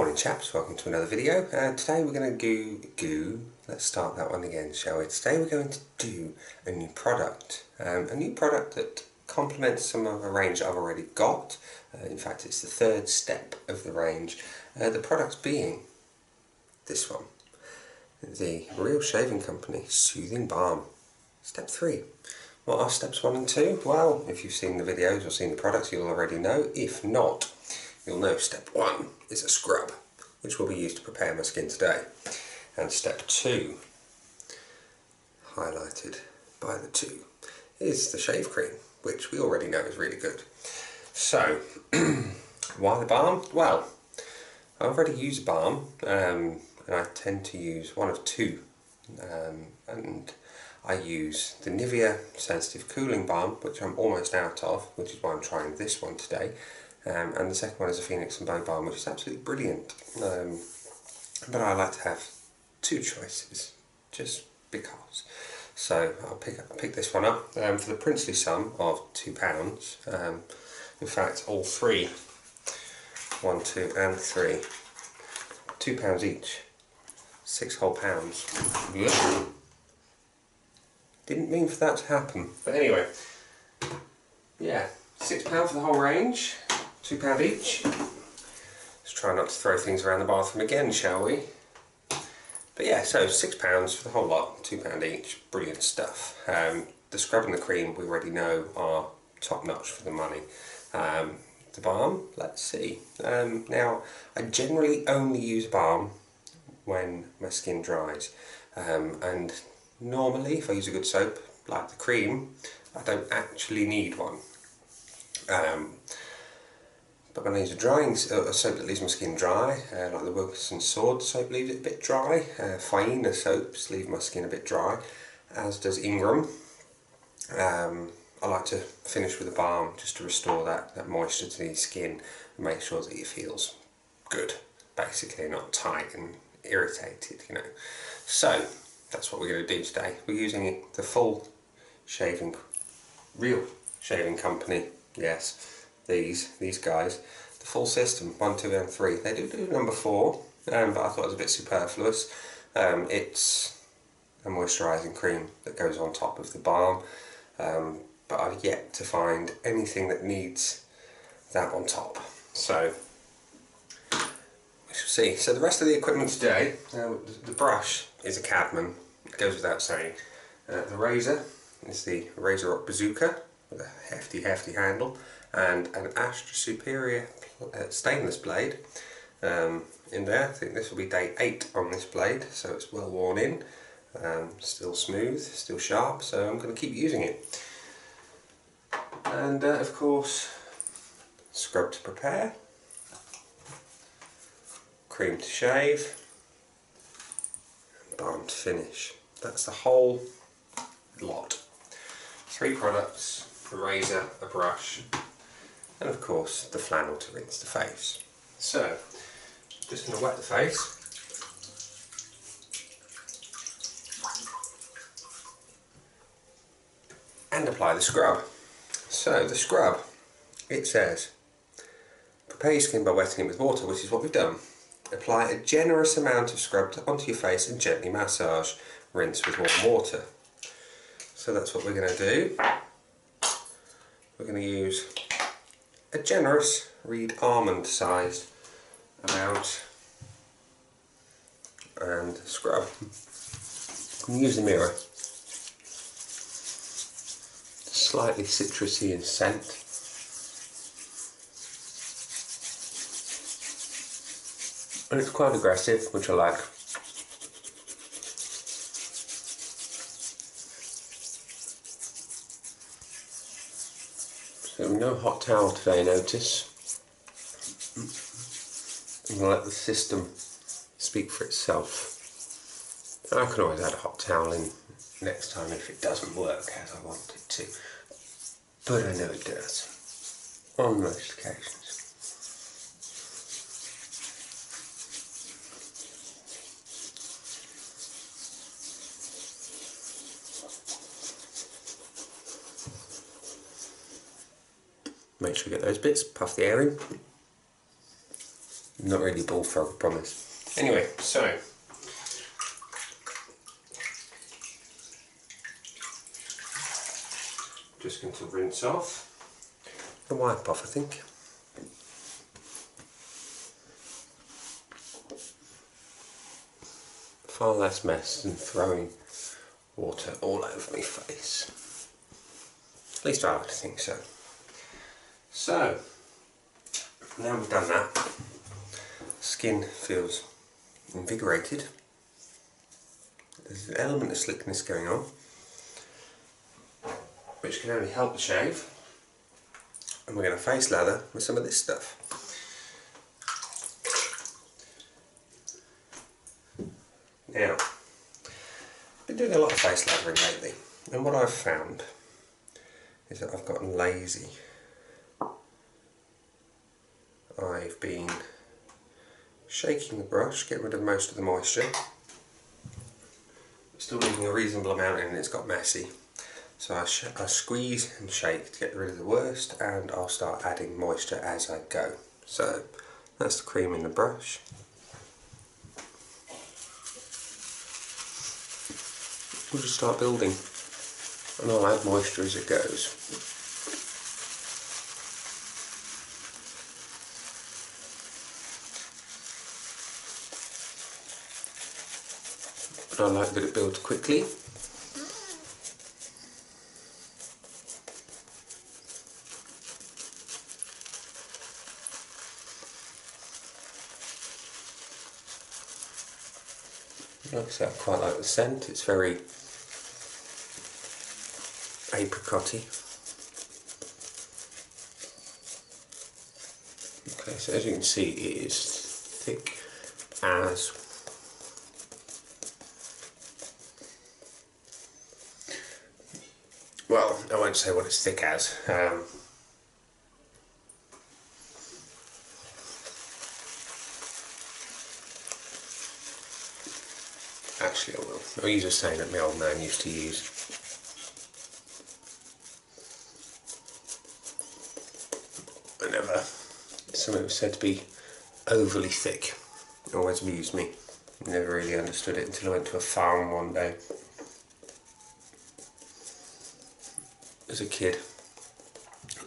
Morning chaps, welcome to another video. Today we're going to let's start that one again, shall we? Today we're going to do a new product that complements some of a range I've already got. In fact, it's the third step of the range. The product's being this one, the Real Shaving Company Soothing Balm. Step 3. What are steps 1 and 2? Well, if you've seen the videos or seen the products, you'll already know. If not, you'll know step 1 is a scrub, which will be used to prepare my skin today. And step 2, highlighted by the 2, is the shave cream, which we already know is really good. So, why the balm? Well, I already use a balm, and I tend to use one of two. And I use the Nivea Sensitive Cooling Balm, which I'm almost out of, which is why I'm trying this one today. And the second one is a Phoenix and Bone Balm, which is absolutely brilliant. But I like to have two choices, just because. So I'll pick this one up for the princely sum of £2. In fact, all three, 1, 2 and 3, £2 each, 6 whole pounds. Yeah. Didn't mean for that to happen, but anyway, yeah, £6 for the whole range, £2 each. Let's try not to throw things around the bathroom again, shall we? But yeah, so £6 for the whole lot, £2 each, brilliant stuff. The scrub and the cream we already know are top notch for the money. The balm, let's see. Now, I generally only use balm when my skin dries, and normally if I use a good soap like the cream, I don't actually need one. But when I use a soap that leaves my skin dry, like the Wilkinson Sword soap leaves it a bit dry, Faina soaps leave my skin a bit dry, as does Ingram. I like to finish with a balm just to restore that moisture to the skin and make sure that it feels good, basically, not tight and irritated, you know. So that's what we're going to do today. We're using the full Real Shaving Company, yes, these guys, the full system, 1, 2 and 3. They do number 4, but I thought it was a bit superfluous. It's a moisturising cream that goes on top of the balm, but I've yet to find anything that needs that on top. So we shall see. So the rest of the equipment today, the brush is a Cadman, it goes without saying. The razor is the Razor Bazooka with a hefty handle, and an Astra Superior stainless blade in there. I think this will be day 8 on this blade, so it's well worn in, still smooth, still sharp, so I'm going to keep using it. And of course, scrub to prepare, cream to shave, and balm to finish. That's the whole lot. 3 products, a razor, a brush, and of course the flannel to rinse the face. So, just going to wet the face. And apply the scrub. So the scrub, it says, prepare your skin by wetting it with water, which is what we've done. Apply a generous amount of scrub onto your face and gently massage. Rinse with warm water. So that's what we're going to do. We're going to use a generous Reed almond sized amount and scrub. I'm going to use the mirror. Slightly citrusy in scent. And it's quite aggressive, which I like. So no hot towel today, notice. I'm going to let the system speak for itself. I can always add a hot towel in next time if it doesn't work as I want it to. But I know it does, on most occasions. Make sure you get those bits, puff the air in. Not really bullfrog, I promise. Anyway, so just going to rinse off and wipe off, I think. Far less mess than throwing water all over my face. At least I like to think so. So, now we've done that, skin feels invigorated. There's an element of slickness going on, which can only help the shave. And we're going to face lather with some of this stuff. Now, I've been doing a lot of face lathering lately, and what I've found is that I've gotten lazy. I've been shaking the brush, getting rid of most of the moisture, still leaving a reasonable amount in, and it's got messy. So I squeeze and shake to get rid of the worst, and I'll start adding moisture as I go. So that's the cream in the brush. We'll just start building, and I'll add moisture as it goes. But I like that it builds quickly. Like I said, I quite like the scent. It's very apricot-y. Okay, so as you can see, it is thick as well. I won't say what it's thick as. Actually, I will. I'll use a saying that my old man used to use. Whenever something was said to be overly thick, it always amused me. Never really understood it until I went to a farm one day as a kid,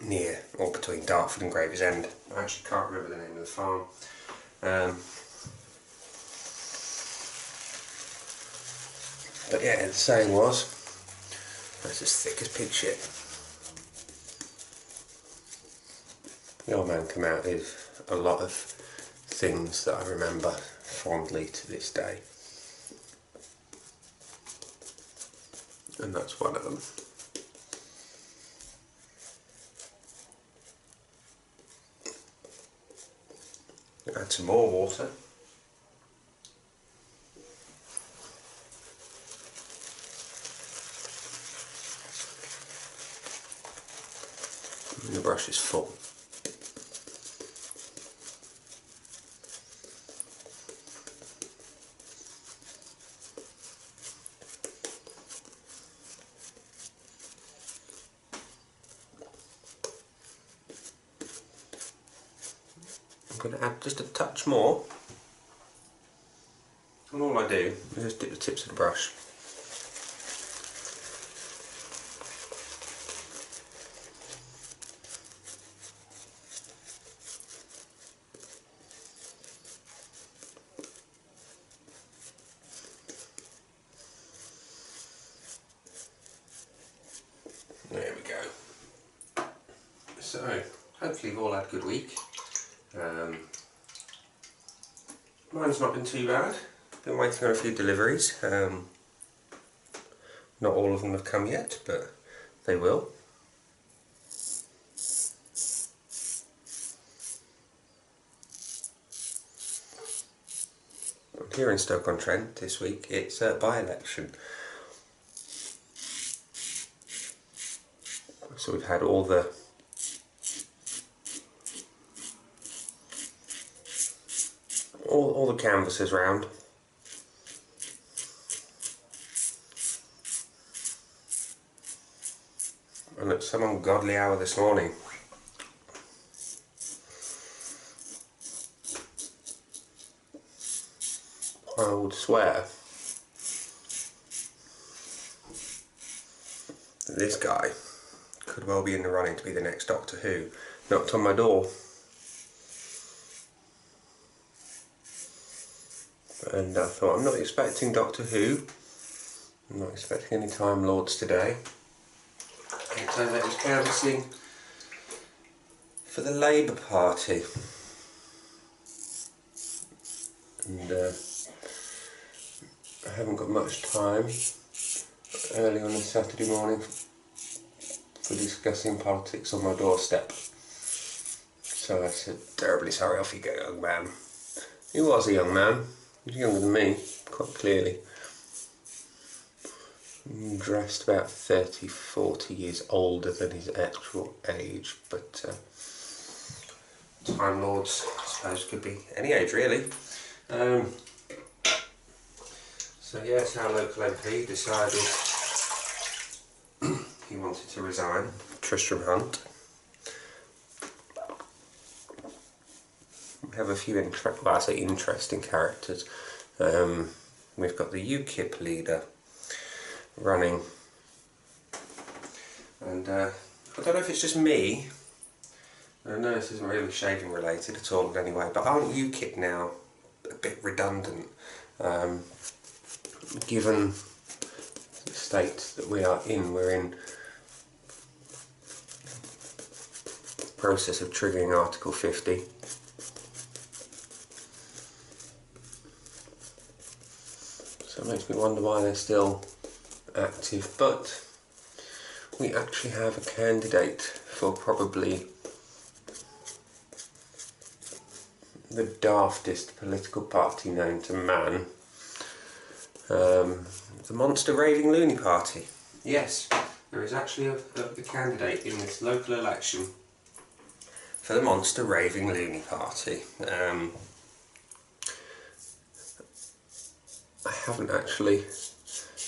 near or between Dartford and Gravesend. I actually can't remember the name of the farm. But yeah, the saying was, that's as thick as pig shit. The old man came out with a lot of things that I remember fondly to this day. And that's one of them. Add some more water. And the brush is full. I'm going to add just a touch more, and all I do is just dip the tips of the brush. There we go. So, hopefully you've all had a good week. Mine's not been too bad. Been waiting on a few deliveries. Not all of them have come yet, but they will. Here in Stoke-on-Trent this week, it's a by-election. So we've had all the canvases round. And at some ungodly hour this morning, I would swear that this guy could well be in the running to be the next Doctor Who. Knocked on my door, and I thought, I'm not expecting Doctor Who, I'm not expecting any Time Lords today. It turns out he was canvassing for the Labour Party, and I haven't got much time early on a Saturday morning for discussing politics on my doorstep. So I said, terribly sorry, off you go, young man. He was a young man, he was younger than me, quite clearly. Dressed about 30, 40 years older than his actual age, but Time Lords, I suppose, could be any age really. So yes, our local MP decided he wanted to resign, Tristram Hunt. We have a few interesting characters. We've got the UKIP leader running, and I don't know if it's just me, I know this isn't really shaving related at all anyway, but aren't UKIP now a bit redundant, given the state that we are in? We're in the process of triggering Article 50. So it makes me wonder why they're still active, but we actually have a candidate for probably the daftest political party known to man, the Monster Raving Loony Party. Yes, there is actually a candidate in this local election for the Monster Raving Loony Party. I haven't actually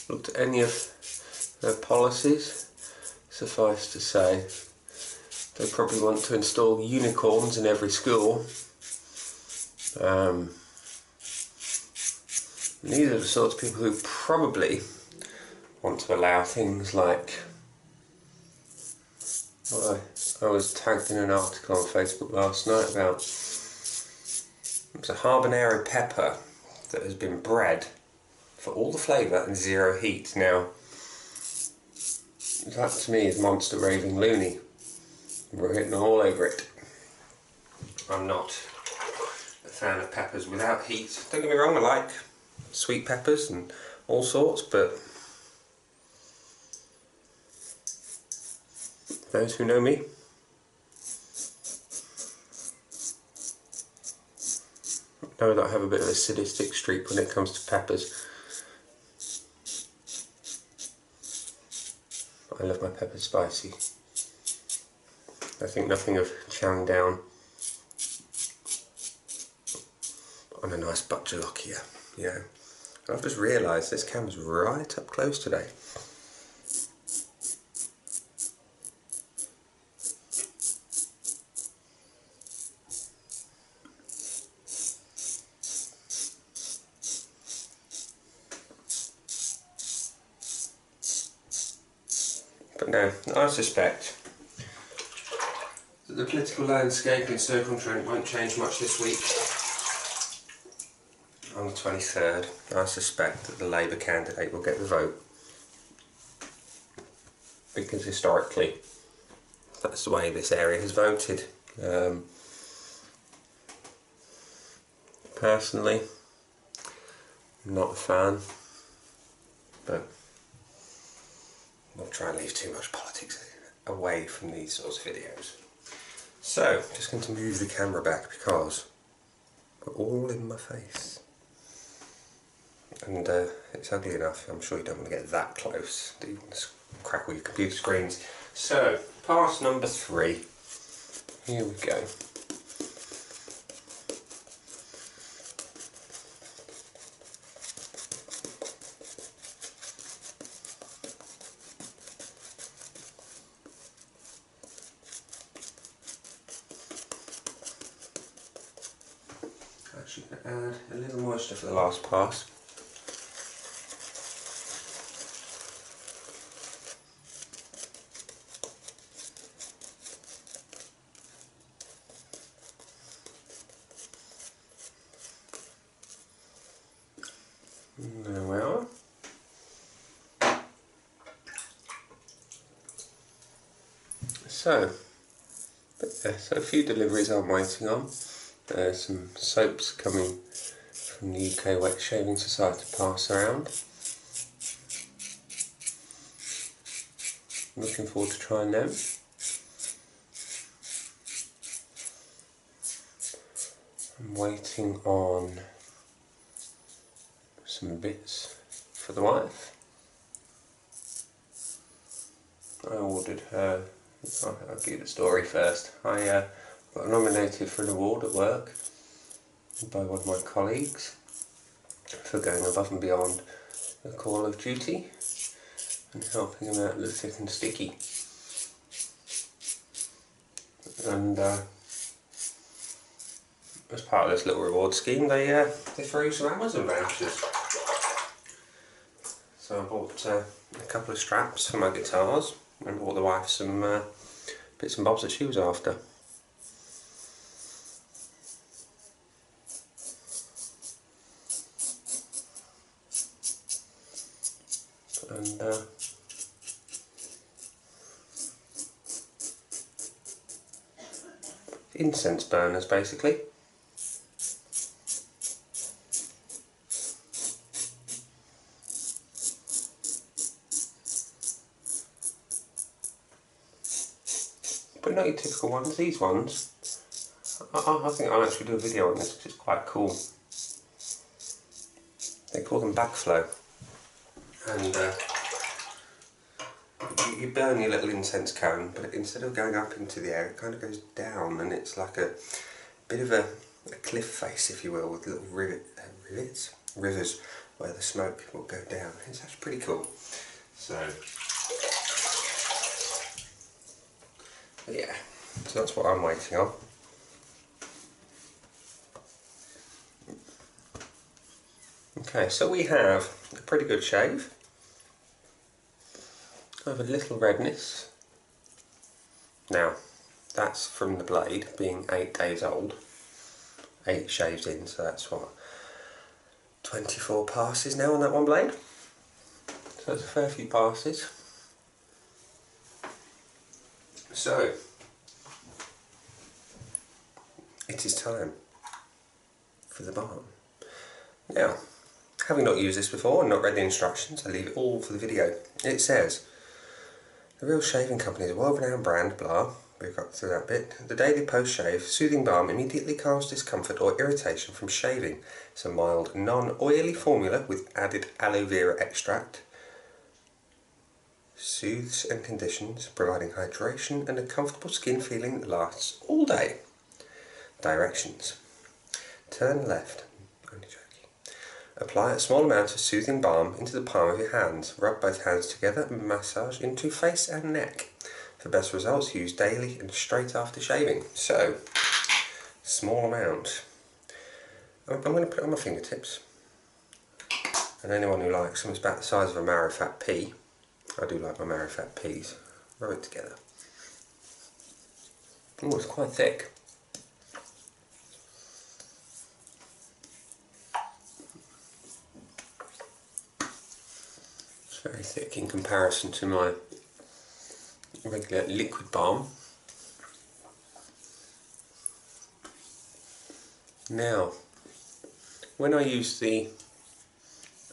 looked at any of their policies. Suffice to say, they probably want to install unicorns in every school. These are the sorts of people who probably want to allow things like, well, I was tagged in an article on Facebook last night about, it was a habanero pepper that has been bred for all the flavour and zero heat. Now, that to me is Monster Raving Loony. We're hitting all over it. I'm not a fan of peppers without heat. Don't get me wrong, I like sweet peppers and all sorts, but those who know me know that I have a bit of a sadistic streak when it comes to peppers. I love my peppers spicy. I think nothing of chowing down on a nice butt jalopy, you know. I've just realised this camera's right up close today. But no, I suspect that the political landscape in Stoke-on-Trent won't change much this week. On the 23rd, I suspect that the Labour candidate will get the vote, because historically that's the way this area has voted. Personally, I'm not a fan, but I'll try and leave too much politics away from these sorts of videos. So, just going to move the camera back because we're all in my face. And it's ugly enough. I'm sure you don't want to get that close. Do you want to crack all your computer screens? So, pass number 3. Here we go. Actually, going to add a little moisture for the last pass. There we are. So a few deliveries I'm waiting on. There's some soaps coming from the UK Wet Shaving Society to pass around. Looking forward to trying them. I'm waiting on some bits for the wife. I ordered her, I'll give you the story first. I got nominated for an award at work by one of my colleagues for going above and beyond the call of duty and helping them out with the thick and sticky. And as part of this little reward scheme, they threw you some Amazon vouchers. So I bought a couple of straps for my guitars and bought the wife some bits and bobs that she was after. And incense burners basically. But not your typical ones, these ones, I think I'll actually do a video on this because it's quite cool. They call them backflow, and you burn your little incense cone, but instead of going up into the air, it kind of goes down, and it's like a bit of a cliff face, if you will, with little rivers where the smoke will go down. It's actually pretty cool. So yeah, so that's what I'm waiting on. Okay, so we have a pretty good shave. I have a little redness. Now, that's from the blade being 8 days old. 8 shaves in, so that's what, 24 passes now on that one blade. So that's a fair few passes. So, it is time for the balm. Now, having not used this before and not read the instructions, I leave it all for the video. It says, the Real Shaving Co is a world-renowned brand, blah, we've got through that bit. The daily post-shave soothing balm immediately calms discomfort or irritation from shaving. It's a mild, non-oily formula with added aloe vera extract. Soothes and conditions, providing hydration and a comfortable skin feeling that lasts all day. Directions. Turn left. Only joking. Apply a small amount of soothing balm into the palm of your hands. Rub both hands together and massage into face and neck. For best results, use daily and straight after shaving. So, small amount. I'm going to put it on my fingertips. And anyone who likes them, it's about the size of a marrowfat pea. I do like my marrowfat peas. Rub it together. Oh, it's quite thick. It's very thick in comparison to my regular liquid balm. Now, when I use the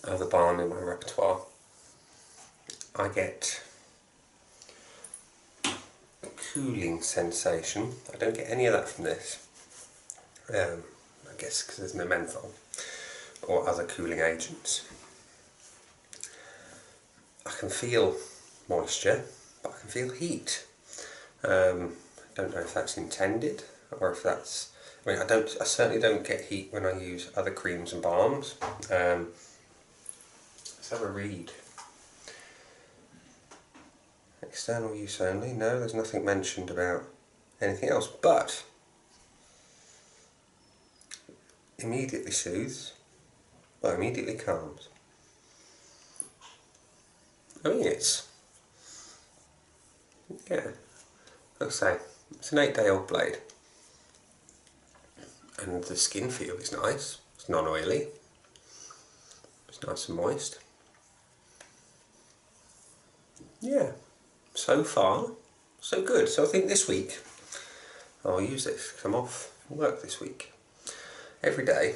other balm in my repertoire, I get a cooling sensation. I don't get any of that from this. I guess because there's no menthol or other cooling agents. I can feel moisture, but I can feel heat. I don't know if that's intended or if that's. I mean, I certainly don't get heat when I use other creams and balms. Let's have a read. External use only. No, there's nothing mentioned about anything else, but immediately soothes, Well, immediately calms. I mean, yeah, like I say, it's an 8-day-old blade. And the skin feel is nice. It's non-oily. It's nice and moist. Yeah, so far, so good. So I think this week I'll use this because I'm off work this week. Every day,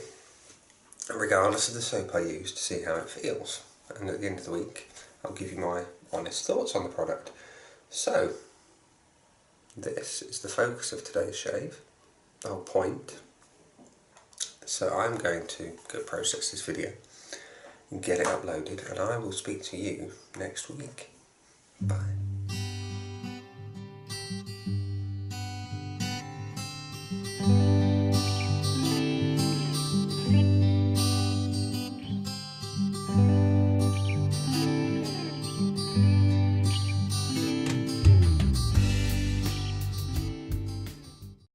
regardless of the soap I use, to see how it feels. And at the end of the week, I'll give you my honest thoughts on the product. So, this is the focus of today's shave, the whole point. So I'm going to go process this video and get it uploaded, and I will speak to you next week. Bye.